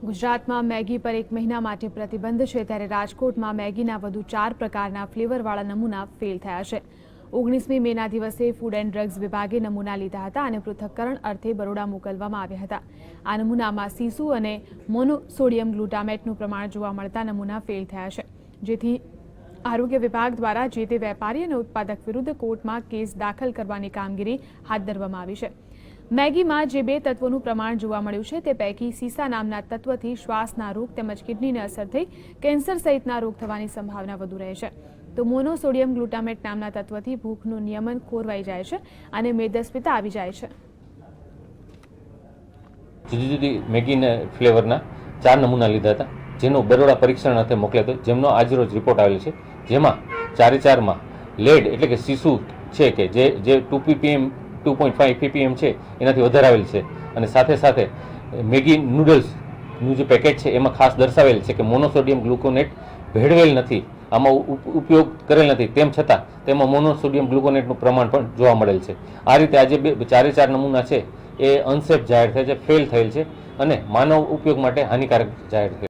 ગુજરાતમાં મેગી પર 1 મહિના માટે પ્રતિબંધ છે, ત્યારે રાજકોટમાં મેગીના વધુ 4 પ્રકારના ફ્લેવરવાળા નમૂના ફેલ થયા છે। 19મી મેના દિવસે ફૂડ એન્ડ ડ્રગ્સ વિભાગે નમૂના લીધા હતા અને પૃથક્કરણ અર્થે બરોડા મોકલવામાં આવ્યા હતા। આ નમૂનામાં સીસુ અને મોનોસોડિયમ ગ્લુટામેટનું પ્રમાણ જોવા મળતા નમૂના ફેલ થયા છે, જેથી આરોગ્ય વિભાગ દ્વારા જે તે વેપારી અને ઉત્પાદક વિરુદ્ધ કોર્ટમાં કેસ દાખલ કરવાની કામગીરી હાથ ધરવામાં આવી છે। મેગીમાં જે 2 તત્વોનું પ્રમાણ જોવા મળ્યું છે તે પૈકી સીસા નામના તત્વથી શ્વાસના રોગ તેમજ કિડનીને અસર થઈ કેન્સર સહિતના રોગ થવાની સંભાવના વધુ રહે છે, તો મોનોસોડિયમ ગ્લુટામેટ નામના તત્વથી ભૂખનું નિયમન ખોરવાઈ જાય છે અને મેદસ્વીતા આવી જાય છે। જુદી જુદી મેગીના ફ્લેવરના 4 નમૂના લીધા હતા, જેનો બરોડા પરીક્ષણ અર્થે મોકલ્યો હતો, જેમનો આજરોજ રિપોર્ટ આવેલ છે, જેમાં 4 લેડ એટલે કે સીસુ છે કે જે 2 ppm 2.5 ppm છે એનાથી વધારે આવેલ છે, અને સાથે સાથે મેગી નૂડલ્સનું જે પેકેટ છે એમાં ખાસ દર્શાવેલ છે કે મોનોસોડિયમ ગ્લુકોનેટ ભેળવેલ નથી, આમાં ઉપયોગ કરેલ નથી, તેમ છતાં તેમાં મોનોસોડિયમ ગ્લુકોનેટનું પ્રમાણ પણ જોવા મળેલ છે। આ રીતે આજે 4 નમૂના છે એ અનસેફ જાહેર થયા છે, ફેલ થયેલ છે અને માનવ ઉપયોગ માટે હાનિકારક જાહેર થયેલ છે।